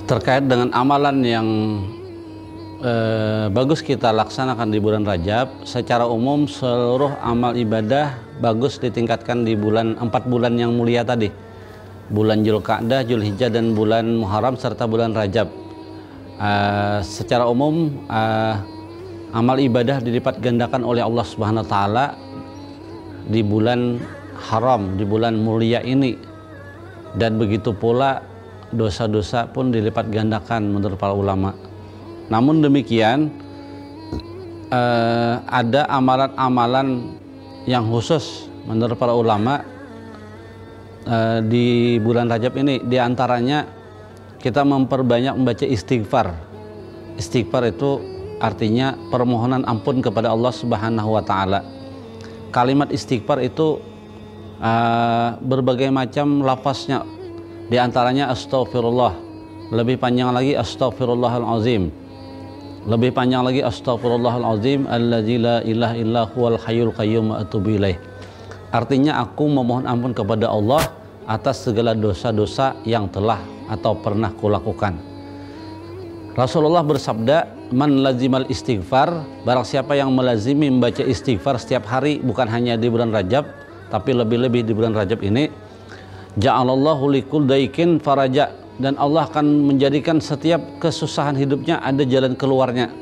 Terkait dengan amalan yang bagus kita laksanakan di bulan Rajab, secara umum seluruh amal ibadah bagus ditingkatkan di 4 bulan yang mulia tadi, bulan Dzulqa'dah, Dzulhijjah, dan bulan Muharram serta bulan Rajab. Secara umum amal ibadah dilipat gandakan oleh Allah Subhanahu wa taala di bulan haram, di bulan mulia ini, dan begitu pula dosa-dosa pun dilipat gandakan menurut para ulama. Namun demikian ada amalan-amalan yang khusus menurut para ulama di bulan Rajab ini. Di antaranya kita memperbanyak membaca istighfar. Istighfar itu artinya permohonan ampun kepada Allah Subhanahu wa taala. Kalimat istighfar itu berbagai macam lafaznya. Di antaranya astaghfirullah, lebih panjang lagi astaghfirullahalazim, lebih panjang lagi astaghfirullahalazim alladzi la ilaha illa huwal hayyul qayyum wa atubu ilaih. Artinya aku memohon ampun kepada Allah atas segala dosa-dosa yang telah atau pernah kulakukan. Rasulullah bersabda, man lazimal istighfar, barang siapa yang melazimi membaca istighfar setiap hari, bukan hanya di bulan Rajab tapi lebih-lebih di bulan Rajab ini, ja'alallahu likul daikin faraja, dan Allah akan menjadikan setiap kesusahan hidupnya ada jalan keluarnya.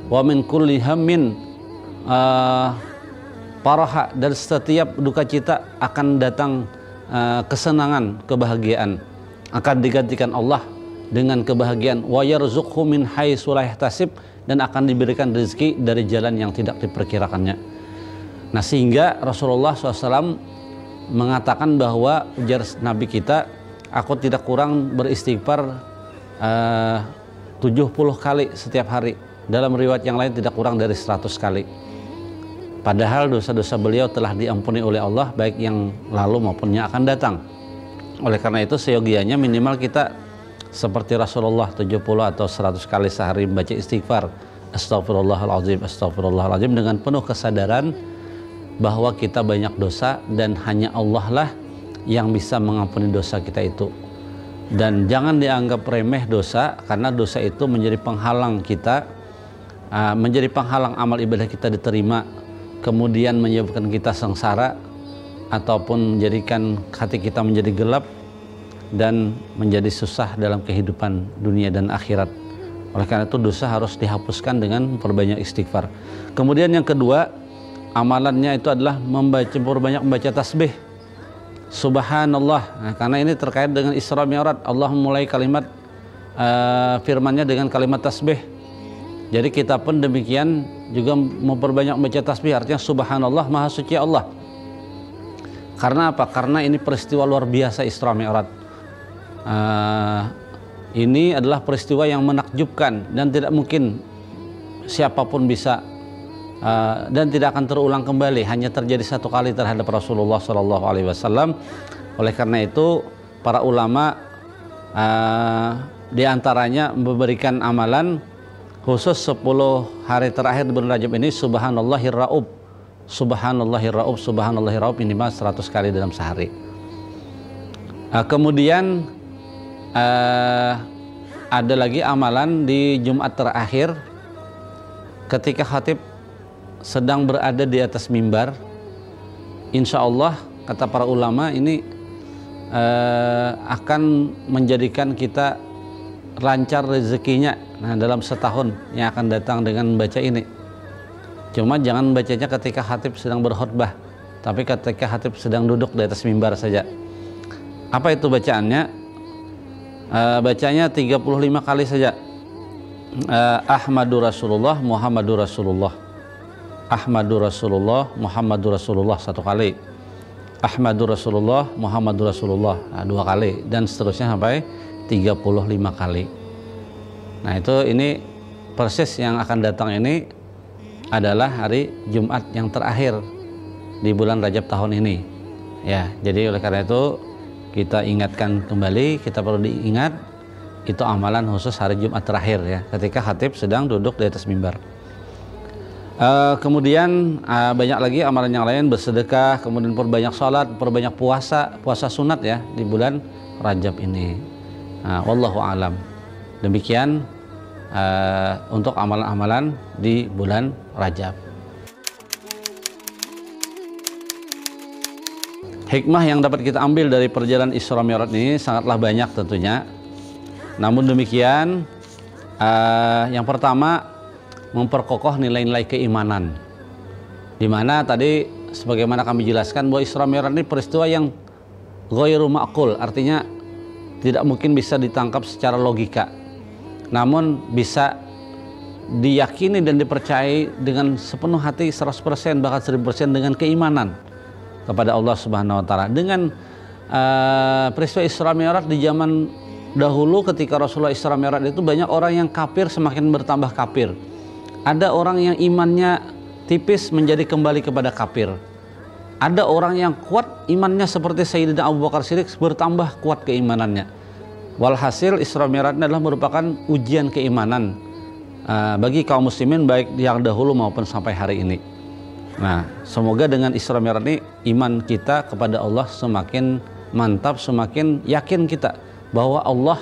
Wa min kulli hammin paraha, dan setiap duka cita akan datang kesenangan, kebahagiaan, akan digantikan Allah dengan kebahagiaan. Wa yarzuqhu min haitsu la yahtasib, dan akan diberikan rezeki dari jalan yang tidak diperkirakannya. Nah, sehingga Rasulullah SAW mengatakan bahwa, ujar Nabi kita, aku tidak kurang beristighfar 70 kali setiap hari. Dalam riwayat yang lain tidak kurang dari 100 kali. Padahal dosa-dosa beliau telah diampuni oleh Allah, baik yang lalu maupun yang akan datang. Oleh karena itu seyogianya minimal kita seperti Rasulullah 70 atau 100 kali sehari membaca istighfar, astagfirullahalazim, astagfirullahalazim, dengan penuh kesadaran bahwa kita banyak dosa dan hanya Allah lah yang bisa mengampuni dosa kita itu. Dan jangan dianggap remeh dosa, karena dosa itu menjadi penghalang kita, menjadi penghalang amal ibadah kita diterima, kemudian menyebabkan kita sengsara ataupun menjadikan hati kita menjadi gelap dan menjadi susah dalam kehidupan dunia dan akhirat. Oleh karena itu dosa harus dihapuskan dengan memperbanyak istighfar. Kemudian yang kedua, amalannya itu adalah memperbanyak membaca tasbih, subhanallah. Nah, karena ini terkait dengan Isra Mi'raj, Allah mulai kalimat firmannya dengan kalimat tasbih. Jadi kita pun demikian juga memperbanyak membaca tasbih, artinya subhanallah, maha suci Allah. Karena apa? Karena ini peristiwa luar biasa Isra Mi'raj. Ini adalah peristiwa yang menakjubkan dan tidak mungkin siapapun bisa dan tidak akan terulang kembali, hanya terjadi satu kali terhadap Rasulullah SAW. Oleh karena itu para ulama diantaranya memberikan amalan khusus 10 hari terakhir di bulan Rajab ini, subhanallahir raub, subhanallahir raub, subhanallahir raub, minimal 100 kali dalam sehari. Kemudian ada lagi amalan di Jumat terakhir ketika khatib sedang berada di atas mimbar. Insya Allah kata para ulama ini akan menjadikan kita lancar rezekinya. Nah, dalam setahun yang akan datang dengan membaca ini. Cuma jangan bacanya ketika khatib sedang berkhutbah, tapi ketika khatib sedang duduk di atas mimbar saja. Apa itu bacaannya? Bacanya 35 kali saja. Ahmadur Rasulullah, Muhammadur Rasulullah. Ahmadur Rasulullah, Muhammadur Rasulullah 1 kali. Ahmadur Rasulullah, Muhammadur Rasulullah 2 kali, dan seterusnya sampai 35 kali. Nah, ini persis yang akan datang ini adalah hari Jumat yang terakhir di bulan Rajab tahun ini. Ya, jadi oleh karena itu kita ingatkan kembali, kita perlu diingat itu amalan khusus hari Jumat terakhir ya, ketika khatib sedang duduk di atas mimbar. Kemudian banyak lagi amalan yang lain, bersedekah, kemudian perbanyak sholat, perbanyak puasa sunat ya di bulan Rajab ini. Wallahu alam. Demikian untuk amalan-amalan di bulan Rajab. Hikmah yang dapat kita ambil dari perjalanan Isra Mi'raj ini sangatlah banyak tentunya. Namun demikian, yang pertama memperkokoh nilai-nilai keimanan. Di mana tadi sebagaimana kami jelaskan bahwa Isra Mi'raj ini peristiwa yang ghairu ma'qul, artinya tidak mungkin bisa ditangkap secara logika. Namun bisa diyakini dan dipercayai dengan sepenuh hati 100% bahkan 1000% dengan keimanan kepada Allah Subhanahu wa taala. Dengan peristiwa Isra Mi'raj di zaman dahulu ketika Rasulullah Isra Mi'raj itu banyak orang yang kafir semakin bertambah kafir. Ada orang yang imannya tipis menjadi kembali kepada kafir. Ada orang yang kuat imannya seperti Sayyidina Abu Bakar Siddiq bertambah kuat keimanannya. Walhasil Isra Mi'raj adalah merupakan ujian keimanan bagi kaum muslimin baik yang dahulu maupun sampai hari ini. Nah, semoga dengan Isra Mi'raj ini iman kita kepada Allah semakin mantap, semakin yakin kita bahwa Allah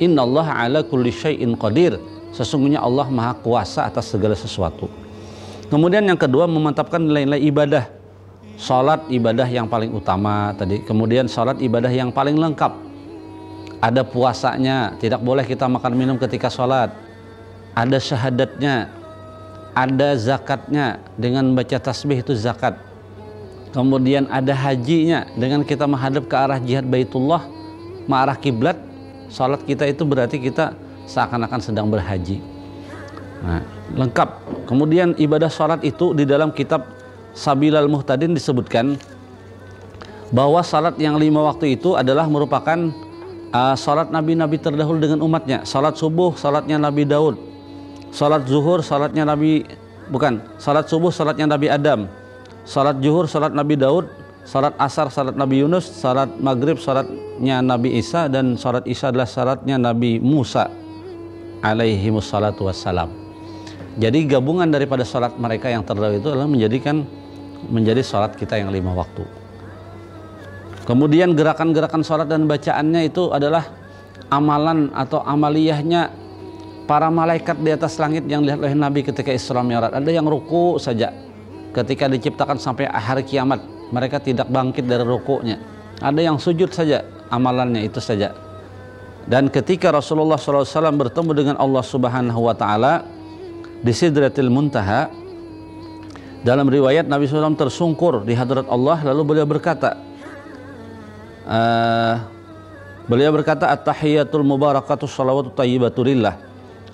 innallaha ala kulli syai'in qadir. Sesungguhnya Allah Maha Kuasa atas segala sesuatu. Kemudian yang kedua memantapkan nilai-nilai ibadah. Salat ibadah yang paling utama tadi. Kemudian salat ibadah yang paling lengkap. Ada puasanya, tidak boleh kita makan minum ketika salat. Ada syahadatnya, ada zakatnya, dengan baca tasbih itu zakat. Kemudian ada hajinya, dengan kita menghadap ke arah jihad Baitullah, mengarah kiblat. Salat kita itu berarti kita seakan-akan sedang berhaji. Nah, lengkap. Kemudian ibadah salat itu di dalam kitab Sabilal Muhtadin disebutkan bahwa salat yang 5 waktu itu adalah merupakan salat nabi-nabi terdahulu dengan umatnya. Salat subuh salatnya Nabi Daud, salat zuhur salatnya salat subuh salatnya Nabi Adam, salat zuhur salat Nabi Daud, salat asar salat Nabi Yunus, salat maghrib salatnya Nabi Isa, dan salat isya adalah salatnya Nabi Musa alaihi wassalatu wassalam. Jadi gabungan daripada salat mereka yang terdahulu itu adalah menjadi salat kita yang 5 waktu. Kemudian gerakan-gerakan salat dan bacaannya itu adalah amalan atau amaliyahnya para malaikat di atas langit yang dilihat oleh Nabi ketika Isra Mi'raj. Ada yang ruku saja ketika diciptakan sampai hari kiamat, mereka tidak bangkit dari rukunya. Ada yang sujud saja, amalannya itu saja. Dan ketika Rasulullah SAW bertemu dengan Allah Subhanahu wa taala di Sidratil Muntaha, dalam riwayat Nabi SAW tersungkur di hadrat Allah, lalu beliau berkata, at-tahiyatul mubarakatuh salawatu tayyibatulillah.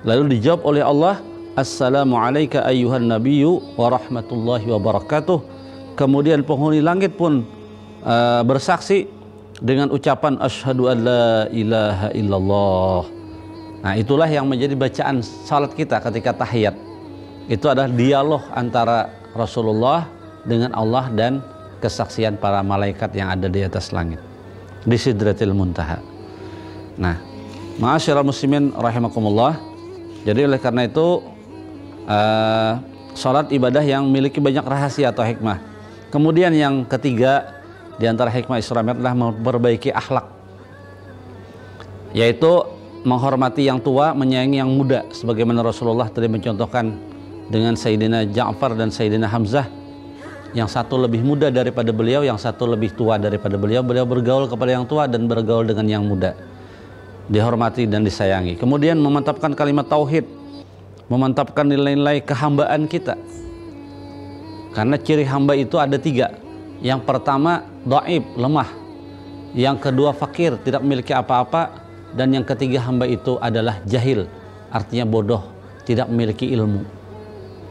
Lalu dijawab oleh Allah, assalamu alayka ayyuhan nabiyyu wa rahmatullahi wa barakatuh. Kemudian penghuni langit pun bersaksi dengan ucapan asyhadu an la ilaha illallah. Nah, itulah yang menjadi bacaan salat kita ketika tahiyat. Itu adalah dialog antara Rasulullah dengan Allah dan kesaksian para malaikat yang ada di atas langit di Sidratil Muntaha. Nah, ma'asyiral muslimin rahimakumullah. Jadi oleh karena itu salat ibadah yang memiliki banyak rahasia atau hikmah. Kemudian yang ketiga di antara hikmah Isra Mi'raj adalah memperbaiki akhlak, yaitu menghormati yang tua, menyayangi yang muda, sebagaimana Rasulullah tadi mencontohkan dengan Sayyidina Ja'far dan Sayyidina Hamzah, yang satu lebih muda daripada beliau, yang satu lebih tua daripada beliau. Beliau bergaul kepada yang tua dan bergaul dengan yang muda, dihormati dan disayangi. Kemudian memantapkan kalimat tauhid, memantapkan nilai-nilai kehambaan kita, karena ciri hamba itu ada 3. Yang pertama dhaif, lemah. Yang kedua fakir, tidak memiliki apa-apa. Dan yang ketiga hamba itu adalah jahil, artinya bodoh, tidak memiliki ilmu.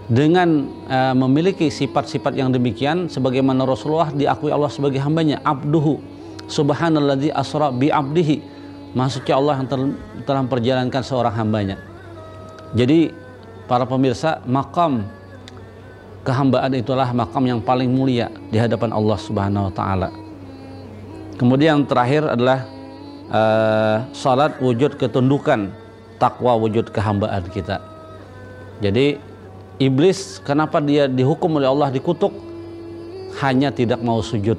Dengan memiliki sifat-sifat yang demikian, sebagaimana Rasulullah diakui Allah sebagai hambanya, abduhu subhanalladzi asra bi abdihi, maksudnya Allah yang telah memperjalankan seorang hambanya. Jadi para pemirsa, makam kehambaan itulah makam yang paling mulia di hadapan Allah Subhanahu wa taala. Kemudian yang terakhir adalah salat wujud ketundukan, takwa wujud kehambaan kita. Jadi iblis, kenapa dia dihukum oleh Allah, dikutuk? Hanya tidak mau sujud.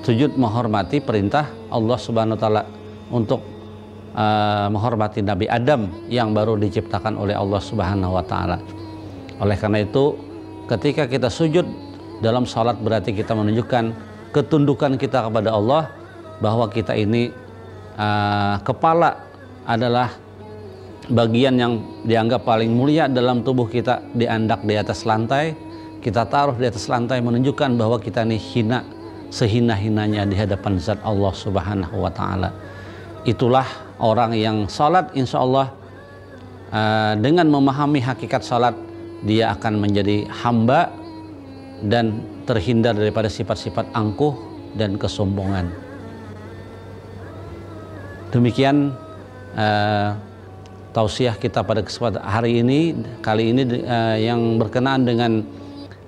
Sujud menghormati perintah Allah Subhanahu wa taala untuk menghormati Nabi Adam yang baru diciptakan oleh Allah Subhanahu wa taala. Oleh karena itu, ketika kita sujud dalam salat berarti kita menunjukkan ketundukan kita kepada Allah, bahwa kita ini kepala adalah bagian yang dianggap paling mulia dalam tubuh kita, diandak di atas lantai, kita taruh di atas lantai, menunjukkan bahwa kita ini hina, sehina-hinanya di hadapan zat Allah Subhanahu wa taala. Itulah orang yang salat, insya Allah dengan memahami hakikat salat, dia akan menjadi hamba dan terhindar daripada sifat-sifat angkuh dan kesombongan. Demikian tausiah kita pada kesempatan hari ini, kali ini yang berkenaan dengan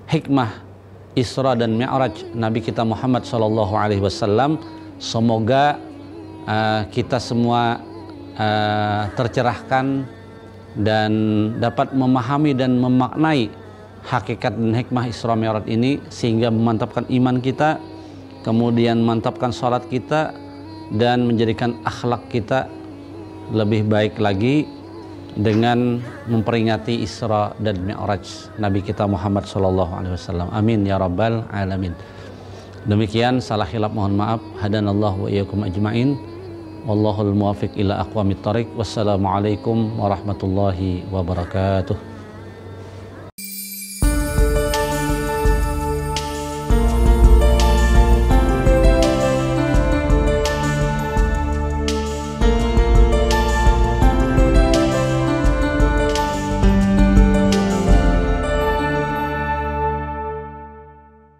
hikmah Isra dan Mi'raj Nabi kita Muhammad SAW. Semoga kita semua tercerahkan dan dapat memahami dan memaknai hakikat dan hikmah Isra Mi'raj ini, sehingga memantapkan iman kita, kemudian memantapkan salat kita, dan menjadikan akhlak kita lebih baik lagi dengan memperingati Isra dan Mi'raj Nabi kita Muhammad SAW. Amin ya rabbal alamin. Demikian, salah khilaf mohon maaf. Hadanallahu wa iyyakum ajma'in. Wallahul muwaffiq ila aqwamit thoriq. Wassalamualaikum warahmatullahi wabarakatuh.